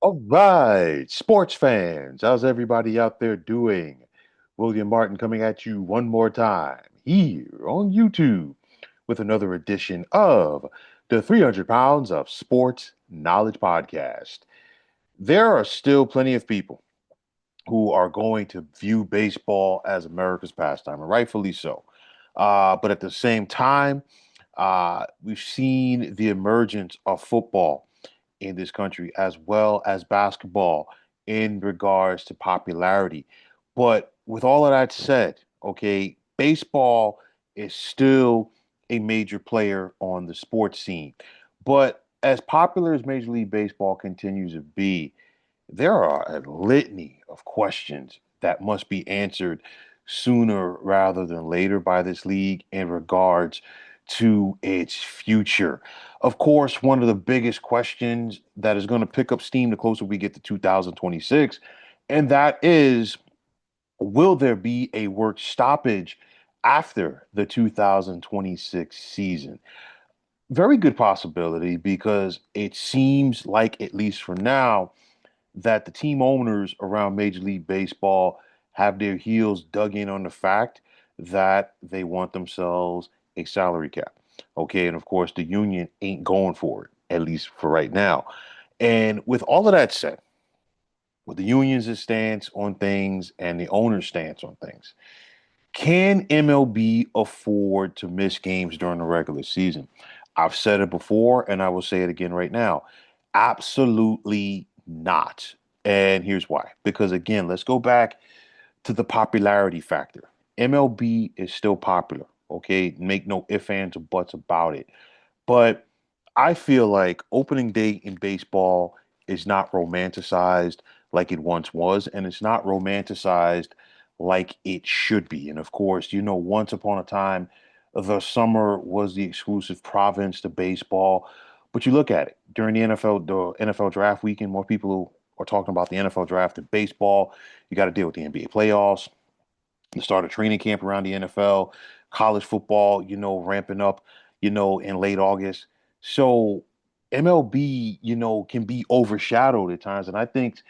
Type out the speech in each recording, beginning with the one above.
All right, sports fans, how's everybody out there doing? William Martin coming at you one more time here on YouTube with another edition of the 300 Pounds of Sports Knowledge Podcast. There are still plenty of people who are going to view baseball as America's pastime, and rightfully so. But at the same time, we've seen the emergence of football in this country, as well as basketball in regards to popularity. But with all of that said, okay, baseball is still a major player on the sports scene. But as popular as Major League Baseball continues to be, there are a litany of questions that must be answered sooner rather than later by this league in regards to its future. Of course, one of the biggest questions that is going to pick up steam the closer we get to 2026, and that is, will there be a work stoppage after the 2026 season? Very good possibility because it seems like, at least for now, that the team owners around Major League Baseball have their heels dug in on the fact that they want themselves a salary cap. Okay, and of course, the union ain't going for it, at least for right now. And with all of that said, with the union's stance on things and the owner's stance on things, can MLB afford to miss games during the regular season? I've said it before and I will say it again right now. Absolutely not. And here's why. Because again, let's go back to the popularity factor. MLB is still popular. Okay. Make no ifs, ands, or buts about it. But I feel like opening day in baseball is not romanticized like it once was, and it's not romanticized like it should be. And of course, once upon a time, the summer was the exclusive province to baseball. But you look at it during the NFL draft weekend, more people are talking about the NFL draft than baseball. You got to deal with the NBA playoffs, the start of training camp around the NFL, college football, ramping up, in late August. So MLB, can be overshadowed at times. And I think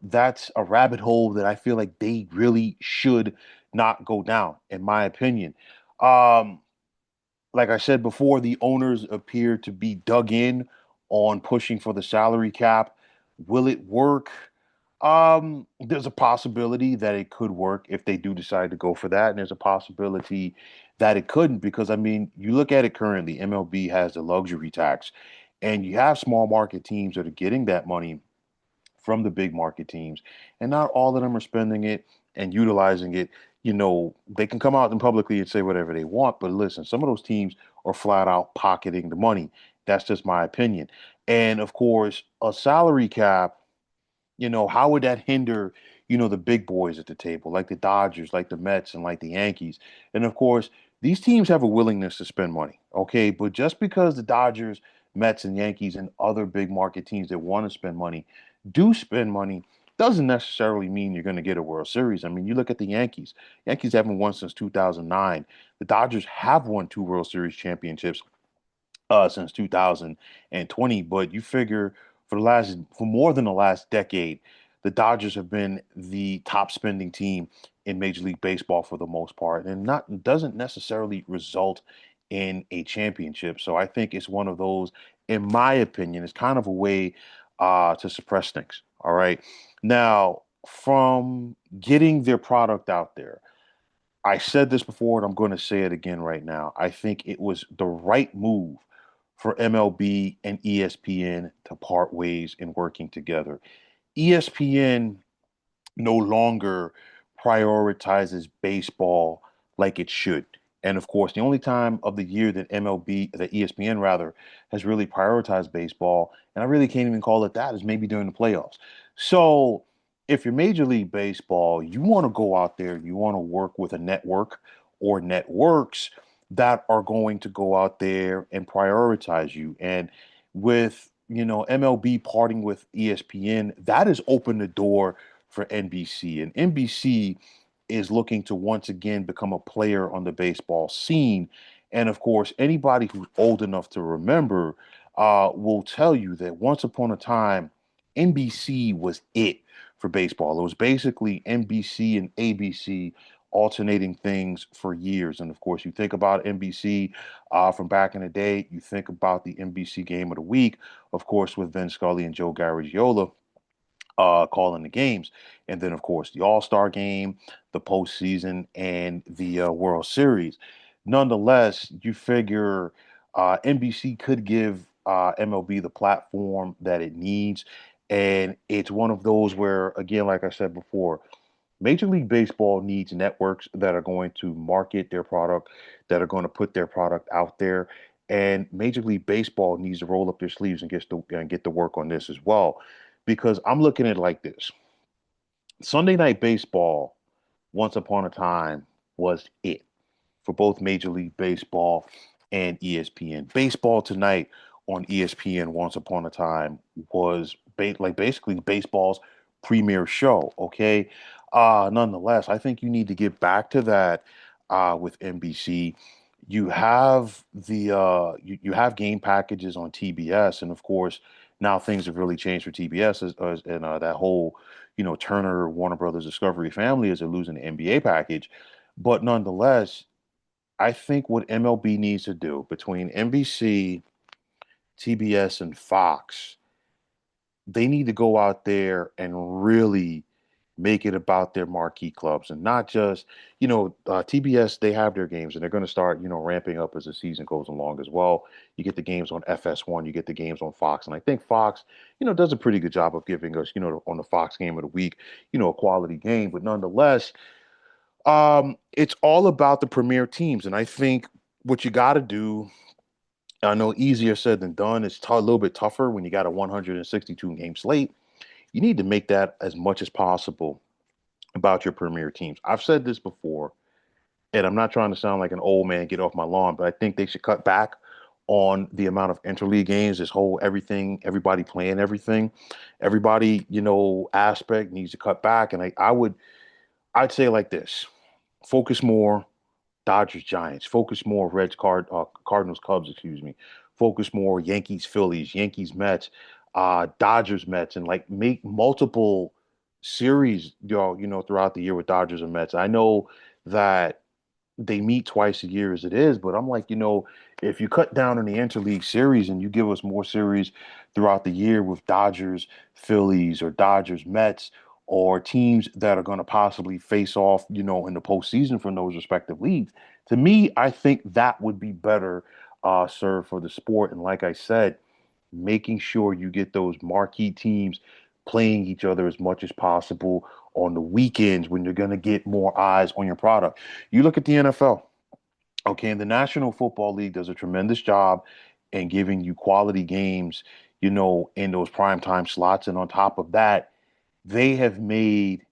that's a rabbit hole that I feel like they really should not go down, in my opinion. Um, like I said before, the owners appear to be dug in on pushing for the salary cap. Will it work? There's a possibility that it could work if they do decide to go for that, and there's a possibility that it couldn't because I mean, you look at it currently, MLB has the luxury tax, and you have small market teams that are getting that money from the big market teams, and not all of them are spending it and utilizing it. They can come out and publicly and say whatever they want, but listen, some of those teams are flat out pocketing the money. That's just my opinion. And of course, a salary cap, how would that hinder, the big boys at the table, like the Dodgers, like the Mets, and like the Yankees? And of course, these teams have a willingness to spend money, okay? But just because the Dodgers, Mets, and Yankees and other big market teams that want to spend money do spend money, doesn't necessarily mean you're going to get a World Series. I mean, you look at the Yankees. Yankees haven't won since 2009. The Dodgers have won two World Series championships since 2020. But you figure for more than the last decade, the Dodgers have been the top spending team in Major League Baseball for the most part, and not doesn't necessarily result in a championship. So I think it's one of those, in my opinion, it's kind of a way to suppress things. All right. Now, from getting their product out there, I said this before and I'm going to say it again right now. I think it was the right move for MLB and ESPN to part ways in working together. ESPN no longer prioritizes baseball like it should. And of course, the only time of the year that that ESPN rather, has really prioritized baseball, and I really can't even call it that, is maybe during the playoffs. So if you're Major League Baseball, you want to go out there, you want to work with a network or networks that are going to go out there and prioritize you. And with, MLB parting with ESPN, that has opened the door for NBC. And NBC is looking to once again become a player on the baseball scene. And of course, anybody who's old enough to remember will tell you that once upon a time, NBC was it for baseball. It was basically NBC and ABC alternating things for years. And of course, you think about NBC from back in the day, you think about the NBC game of the week, of course, with Vin Scully and Joe Garagiola calling the games. And then, of course, the All Star game, the postseason, and the World Series. Nonetheless, you figure NBC could give MLB the platform that it needs. And it's one of those where, again, like I said before, Major League Baseball needs networks that are going to market their product, that are going to put their product out there. And Major League Baseball needs to roll up their sleeves and get to work on this as well. Because I'm looking at it like this. Sunday Night Baseball, once upon a time, was it for both Major League Baseball and ESPN. Baseball Tonight on ESPN once upon a time was basically baseball's premier show. Okay, nonetheless, I think you need to get back to that with NBC. You have you have game packages on TBS, and of course now things have really changed for TBS and that whole Turner Warner Brothers Discovery family is losing the NBA package, but nonetheless I think what MLB needs to do between NBC, TBS, and Fox, they need to go out there and really make it about their marquee clubs and not just, TBS, they have their games and they're going to start, ramping up as the season goes along as well. You get the games on FS1, you get the games on Fox. And I think Fox, does a pretty good job of giving us, on the Fox game of the week, a quality game. But nonetheless, it's all about the premier teams. And I think what you got to do, I know easier said than done. It's a little bit tougher when you got a 162 game slate. You need to make that as much as possible about your premier teams. I've said this before, and I'm not trying to sound like an old man, get off my lawn, but I think they should cut back on the amount of interleague games, this whole everything, everybody playing everything, everybody, aspect needs to cut back. And I'd say like this, focus more Dodgers, Giants. Focus more Cardinals, Cubs, excuse me. Focus more Yankees, Phillies, Yankees, Mets, Dodgers, Mets, and like make multiple series, throughout the year with Dodgers and Mets. I know that they meet twice a year as it is, but I'm like, if you cut down on the interleague series and you give us more series throughout the year with Dodgers, Phillies, or Dodgers, Mets, or teams that are going to possibly face off, in the postseason from those respective leagues, to me, I think that would be better served for the sport. And like I said, making sure you get those marquee teams playing each other as much as possible on the weekends when you're going to get more eyes on your product. You look at the NFL, okay, and the National Football League does a tremendous job in giving you quality games, in those prime time slots. And on top of that, they have made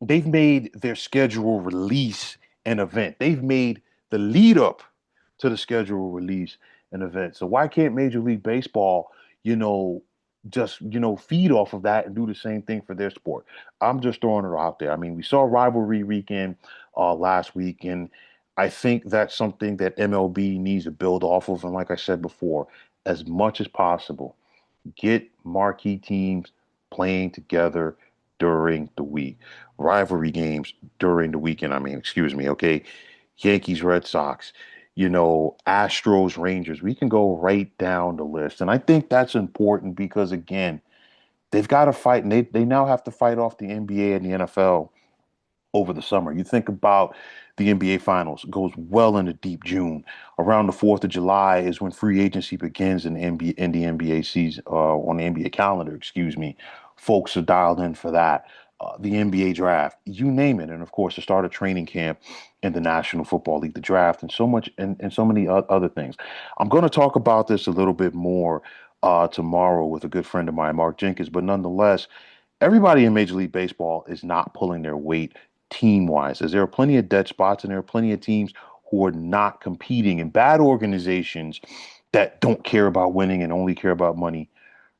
they've made their schedule release an event. They've made the lead up to the schedule release an event. So why can't Major League Baseball, you know, just feed off of that and do the same thing for their sport? I'm just throwing it out there. I mean, we saw rivalry weekend last week, and I think that's something that MLB needs to build off of. And like I said before, as much as possible, get marquee teams playing together during the week. Rivalry games during the weekend. I mean, excuse me, okay? Yankees, Red Sox, Astros, Rangers. We can go right down the list. And I think that's important because, again, they've got to fight, and they now have to fight off the NBA and the NFL over the summer. You think about the NBA Finals goes well into deep June. Around the 4th of July is when free agency begins in the NBA season on the NBA calendar. Excuse me, folks are dialed in for that. The NBA draft, you name it, and of course the start of training camp in the National Football League, the draft, and so much, and so many other things. I'm going to talk about this a little bit more tomorrow with a good friend of mine, Mark Jenkins. But nonetheless, everybody in Major League Baseball is not pulling their weight team wise, as there are plenty of dead spots and there are plenty of teams who are not competing, and bad organizations that don't care about winning and only care about money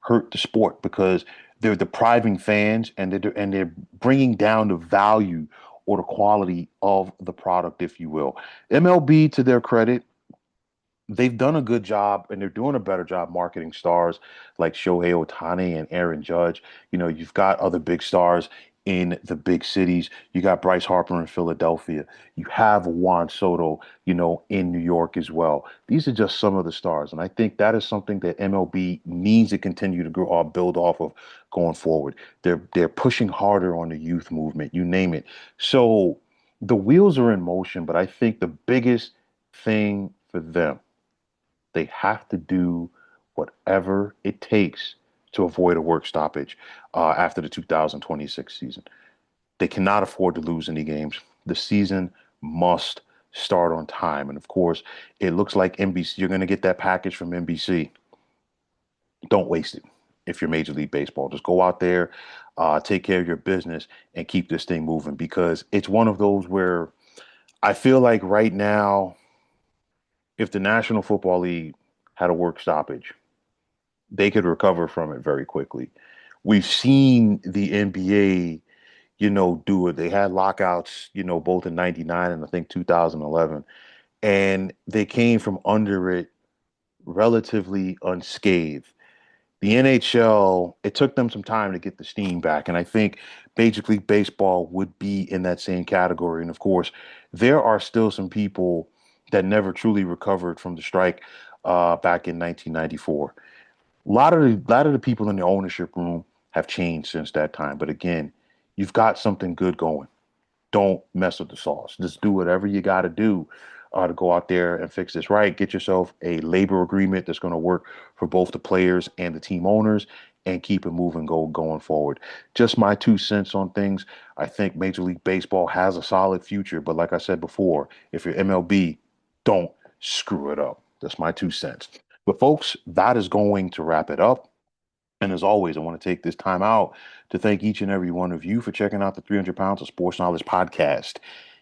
hurt the sport because they're depriving fans and they're bringing down the value or the quality of the product, if you will. MLB, to their credit, they've done a good job and they're doing a better job marketing stars like Shohei Ohtani and Aaron Judge. You've got other big stars in the big cities. You got Bryce Harper in Philadelphia. You have Juan Soto, in New York as well. These are just some of the stars. And I think that is something that MLB needs to continue to grow or build off of going forward. They're pushing harder on the youth movement, you name it. So the wheels are in motion, but I think the biggest thing for them, they have to do whatever it takes to avoid a work stoppage after the 2026 season. They cannot afford to lose any games. The season must start on time. And of course, it looks like NBC, you're going to get that package from NBC. Don't waste it. If you're Major League Baseball, just go out there, take care of your business, and keep this thing moving because it's one of those where I feel like right now, if the National Football League had a work stoppage, they could recover from it very quickly. We've seen the NBA, do it. They had lockouts, both in 99 and I think 2011, and they came from under it relatively unscathed. The NHL, it took them some time to get the steam back, and I think Major League Baseball would be in that same category. And of course, there are still some people that never truly recovered from the strike back in 1994. A lot of the people in the ownership room have changed since that time. But again, you've got something good going. Don't mess with the sauce. Just do whatever you got to do to go out there and fix this right. Get yourself a labor agreement that's going to work for both the players and the team owners, and keep it moving, going forward. Just my 2 cents on things. I think Major League Baseball has a solid future, but like I said before, if you're MLB, don't screw it up. That's my 2 cents. But folks, that is going to wrap it up. And as always, I want to take this time out to thank each and every one of you for checking out the 300 Pounds of Sports Knowledge podcast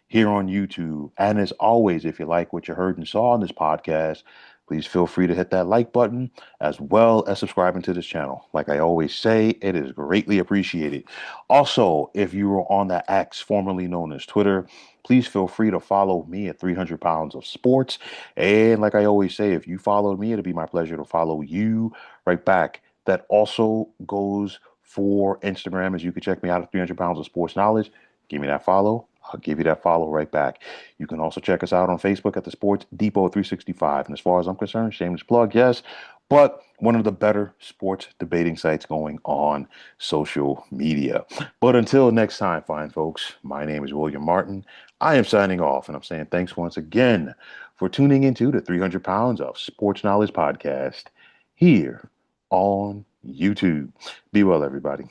here on YouTube. And as always, if you like what you heard and saw on this podcast, please feel free to hit that like button as well as subscribing to this channel. Like I always say, it is greatly appreciated. Also, if you are on the X, formerly known as Twitter, please feel free to follow me at 300 Pounds of Sports. And like I always say, if you follow me, it'll be my pleasure to follow you right back. That also goes for Instagram, as you can check me out at 300 Pounds of Sports Knowledge. Give me that follow. I'll give you that follow right back. You can also check us out on Facebook at the Sports Depot 365. And as far as I'm concerned, shameless plug, yes, but one of the better sports debating sites going on social media. But until next time, fine folks, my name is William Martin. I am signing off, and I'm saying thanks once again for tuning into the 300 Pounds of Sports Knowledge podcast here on YouTube. Be well, everybody.